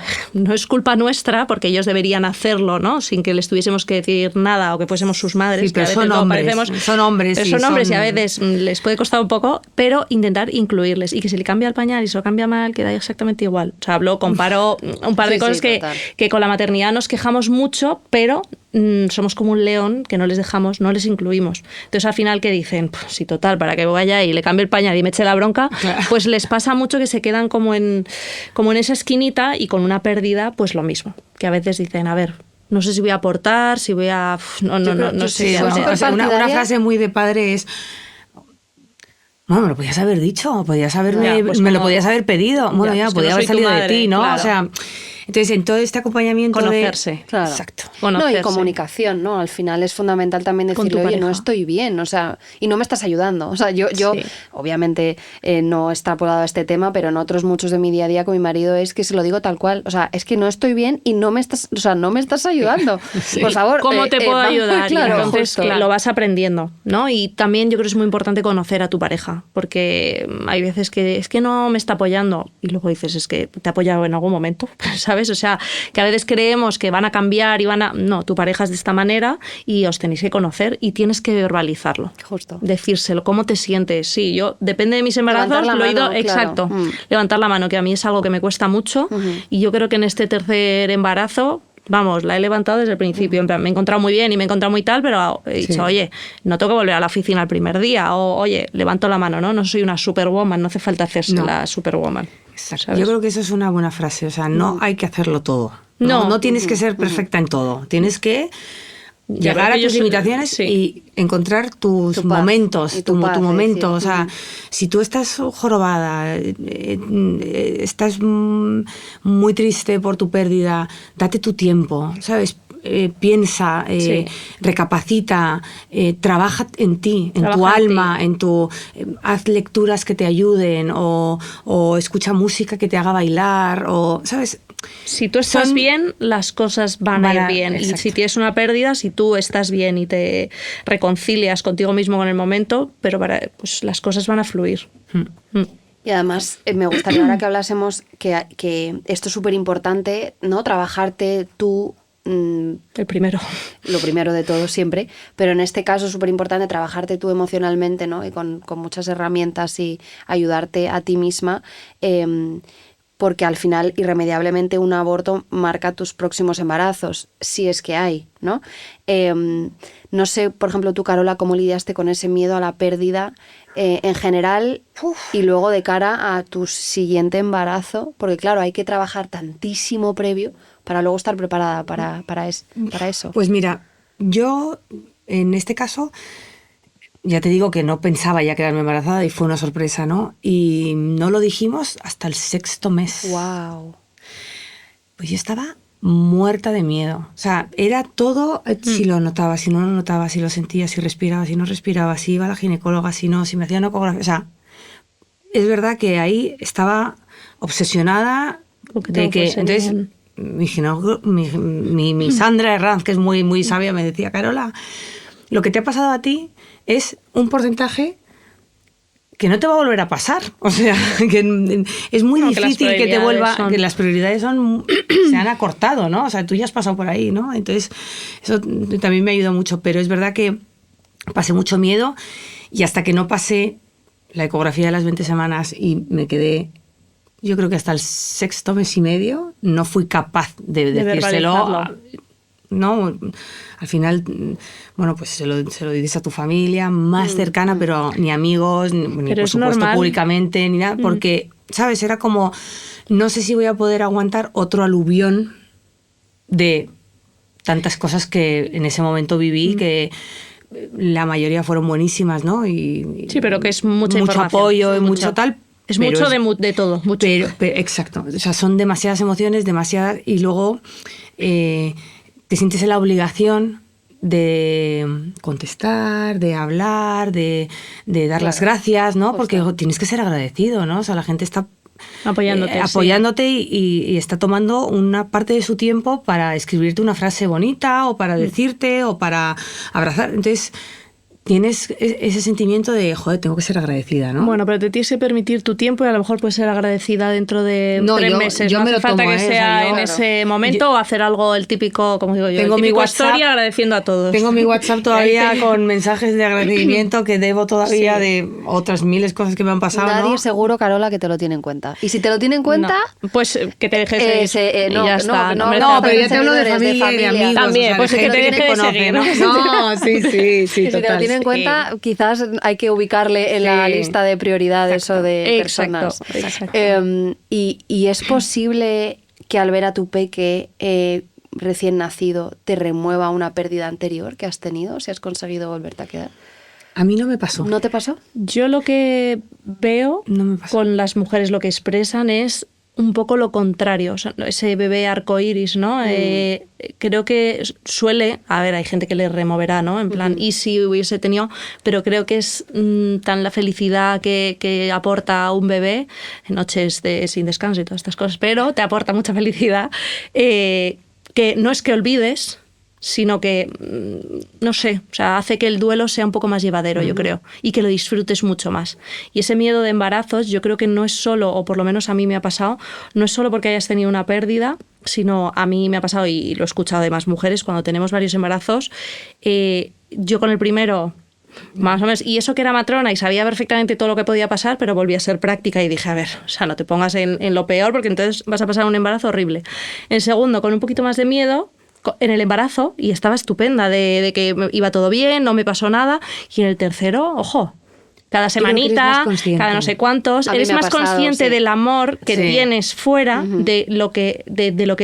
es culpa nuestra porque ellos deberían hacerlo, ¿no? Sin que les tuviésemos que decir nada o que fuésemos sus madres. Sí, pero que a veces son luego hombres, parecemos- son hombres, pero sí, son hombres y a son- veces les puede costar un poco, pero intentar incluirles. Y que si le cambia el pañal y se lo cambia mal, queda exactamente igual. O sea, comparo un par de Sí, cosas sí, total. que con la maternidad nos quejamos mucho, pero somos como un león que no les dejamos, no les incluimos. Entonces al final, ¿qué dicen? Pues sí, total, para que vaya y le cambie el pañal y me eche la bronca, claro. Pues les pasa mucho que se quedan como en esa esquinita y con una pérdida, pues lo mismo. Que a veces dicen, a ver, no sé si voy a aportar, si voy a... No sé. Una frase muy de padre es... Bueno, me lo podías haber dicho, me lo podías haber pedido. Bueno, ya, podía haber salido de ti, ¿no? Claro. O sea, entonces en todo este acompañamiento conocerse. Claro. Exacto. No, y comunicación, ¿no? Al final es fundamental también decirle, oye, no estoy bien, o sea, y no me estás ayudando. O sea, yo obviamente no he extrapolado a este tema, pero en otros muchos de mi día a día con mi marido es que se lo digo tal cual. O sea, es que no estoy bien y no me estás ayudando. Sí. Por favor. ¿Cómo te puedo ayudar? Claro, entonces lo vas aprendiendo, ¿no? Y también yo creo que es muy importante conocer a tu pareja, porque hay veces que es que no me está apoyando y luego dices, es que te ha apoyado en algún momento, ¿sabes? O sea, que a veces creemos que van a cambiar y no, tu pareja es de esta manera y os tenéis que conocer y tienes que verbalizarlo. Justo. Decírselo, ¿cómo te sientes? Sí, yo, depende de mis embarazos, lo he ido, claro. Exacto, levantar la mano, que a mí es algo que me cuesta mucho y yo creo que en este tercer embarazo, vamos, la he levantado desde el principio, en plan, me he encontrado muy bien y me he encontrado muy tal, pero he dicho, oye, no tengo que volver a la oficina el primer día, o oye, levanto la mano, no soy una superwoman, no hace falta hacerse la superwoman. Exacto. ¿Sabes? Yo creo que eso es una buena frase, o sea, no hay que hacerlo todo. No tienes que ser perfecta en todo. Tienes que llegar a tus limitaciones y encontrar tus momentos, tu momento. O sea, si tú estás jorobada, estás muy triste por tu pérdida, date tu tiempo, ¿sabes? Piensa, recapacita, trabaja en ti, en tu alma, haz lecturas que te ayuden o escucha música que te haga bailar o, ¿sabes? Si tú estás bien, las cosas van a ir bien. Exacto. Y si tienes una pérdida, si tú estás bien y te reconcilias contigo mismo con el momento, pero pues las cosas van a fluir. Y además me gustaría ahora que hablásemos que esto es súper importante, ¿no? Trabajarte tú. El primero. Lo primero de todo siempre, pero en este caso es súper importante trabajarte tú emocionalmente, ¿no? Y con muchas herramientas y ayudarte a ti misma, porque al final irremediablemente un aborto marca tus próximos embarazos, si es que hay, ¿no? No sé, por ejemplo, tú, Carola, ¿cómo lidiaste con ese miedo a la pérdida en general y luego de cara a tu siguiente embarazo? Porque claro, hay que trabajar tantísimo previo para luego estar preparada para eso. Pues mira, yo en este caso, ya te digo que no pensaba ya quedarme embarazada y fue una sorpresa, ¿no? Y no lo dijimos hasta el 6º mes. ¡Wow! Pues yo estaba muerta de miedo. O sea, era todo, si lo notaba, si no lo notaba, si lo sentía, si respiraba, si no respiraba, si iba a la ginecóloga, si no, si me hacía una ecografía. O sea, es verdad que ahí estaba obsesionada de que... Entonces, mi Sandra Herranz, que es muy, muy sabia, me decía, Carola, lo que te ha pasado a ti es un porcentaje que no te va a volver a pasar. O sea, que es muy difícil que te vuelva... Que las prioridades se han acortado, ¿no? O sea, tú ya has pasado por ahí, ¿no? Entonces, eso también me ayudó mucho. Pero es verdad que pasé mucho miedo y hasta que no pasé la ecografía de las 20 semanas y me quedé... Yo creo que hasta el 6º mes y medio no fui capaz de decírselo. No, al final, bueno, pues se lo dices a tu familia más cercana, pero ni amigos, ni por supuesto públicamente, ni nada, porque, ¿sabes? Era como, no sé si voy a poder aguantar otro aluvión de tantas cosas que en ese momento viví, que la mayoría fueron buenísimas, ¿no? Y sí, pero que es mucho apoyo y mucho tal. Es mucho de todo, mucho. Pero, exacto, o sea, son demasiadas emociones, y luego te sientes en la obligación de contestar, de hablar, de dar las gracias, ¿no? Porque tienes que ser agradecido, ¿no? O sea, la gente está apoyándote y está tomando una parte de su tiempo para escribirte una frase bonita o para decirte o para abrazar. Entonces, tienes ese sentimiento de, joder, tengo que ser agradecida, ¿no? Bueno, pero te tienes que permitir tu tiempo y a lo mejor puedes ser agradecida dentro de 3 meses. Yo no me hace lo falta tomo, que sea en ese momento o hacer algo, el típico, como digo yo, tengo el mi típico WhatsApp, story agradeciendo a todos. Tengo mi WhatsApp todavía con mensajes de agradecimiento que debo todavía de otras miles cosas que me han pasado, Nadie ¿no? seguro, Carola, que te lo tiene en cuenta. Y si te lo tiene en cuenta... No, pues que te dejes de ir y ya está. No, pero ya te hablo de familia y de amigos. También, o sea, pues que te gente deje de conoce, seguir. ¿no? No, sí, que si te lo total. tiene en cuenta, quizás hay que ubicarle en la lista de prioridades o de personas. Exacto. Y es posible que al ver a tu peque recién nacido te remueva una pérdida anterior que has tenido, si has conseguido volverte a quedar. A mí no me pasó. ¿No te pasó? Yo lo que veo No me pasó. con las mujeres, lo que expresan es un poco lo contrario, o sea, ese bebé arcoíris, ¿no? Creo que suele, a ver, hay gente que le removerá, ¿no? En plan, y si hubiese tenido, pero creo que es tan la felicidad que aporta un bebé, noches sin descanso y todas estas cosas, pero te aporta mucha felicidad, que no es que olvides, sino que, no sé, o sea, hace que el duelo sea un poco más llevadero, yo creo, y que lo disfrutes mucho más. Y ese miedo de embarazos, yo creo que no es solo, o por lo menos a mí me ha pasado, no es solo porque hayas tenido una pérdida, sino a mí me ha pasado, y lo he escuchado de más mujeres, cuando tenemos varios embarazos, yo con el primero... Más o menos, y eso que era matrona y sabía perfectamente todo lo que podía pasar, pero volví a ser práctica y dije, a ver, o sea, no te pongas en lo peor porque entonces vas a pasar un embarazo horrible. En segundo, con un poquito más de miedo en el embarazo y estaba estupenda de que iba todo bien, no me pasó nada, y en el tercero, ojo, cada semanita, cada no sé cuántos, eres más consciente del amor que tienes fuera de lo que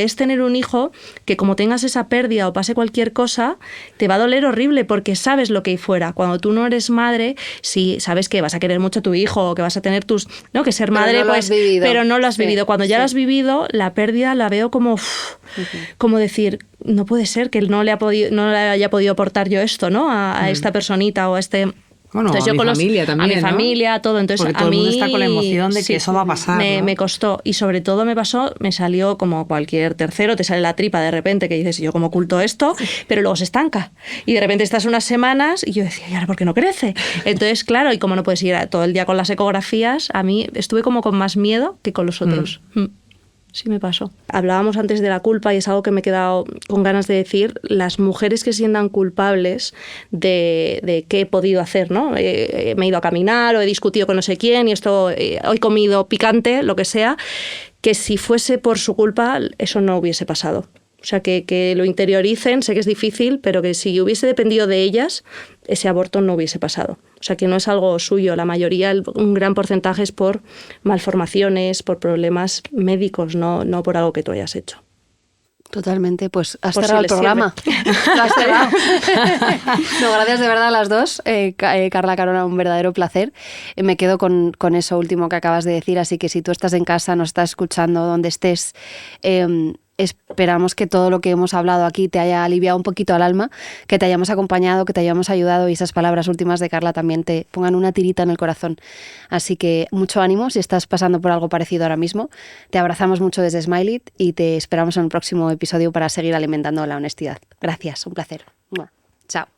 es tener un hijo, que como tengas esa pérdida o pase cualquier cosa, te va a doler horrible porque sabes lo que hay fuera. Cuando tú no eres madre, sí sabes que vas a querer mucho a tu hijo o que vas a tener no que ser madre, pues, pero no lo has vivido. Cuando ya lo has vivido, la pérdida la veo como como decir, no puede ser que no le haya podido aportar yo esto, ¿no? A esta personita o a este... Bueno, entonces, a mi familia también, a mi familia, todo. Entonces, porque todo el mundo está con la emoción de que eso va a pasar, ¿no? Me costó. Y sobre todo me salió como cualquier tercero, te sale la tripa de repente, que dices, yo como oculto esto, pero luego se estanca. Y de repente estás unas semanas y yo decía, ¿y ahora por qué no crece? Entonces, claro, y como no puedes ir todo el día con las ecografías, a mí estuve como con más miedo que con los otros. Sí me pasó. Hablábamos antes de la culpa y es algo que me he quedado con ganas de decir. Las mujeres que se sientan culpables de qué he podido hacer, ¿no? Me he ido a caminar o he discutido con no sé quién y esto, hoy he comido picante, lo que sea, que si fuese por su culpa eso no hubiese pasado. O sea, que lo interioricen, sé que es difícil, pero que si hubiese dependido de ellas, ese aborto no hubiese pasado. O sea, que no es algo suyo. La mayoría, un gran porcentaje es por malformaciones, por problemas médicos, no por algo que tú hayas hecho. Totalmente, pues has Por cerrado si el les programa. Lo has cerrado. No, gracias de verdad a las dos. Carla, Carola, un verdadero placer. Me quedo con eso último que acabas de decir, así que si tú estás en casa, nos estás escuchando, donde estés, esperamos que todo lo que hemos hablado aquí te haya aliviado un poquito al alma, que te hayamos acompañado, que te hayamos ayudado y esas palabras últimas de Carla también te pongan una tirita en el corazón. Así que mucho ánimo si estás pasando por algo parecido ahora mismo. Te abrazamos mucho desde Smile It y te esperamos en el próximo episodio para seguir alimentando la honestidad. Gracias, un placer. Chao.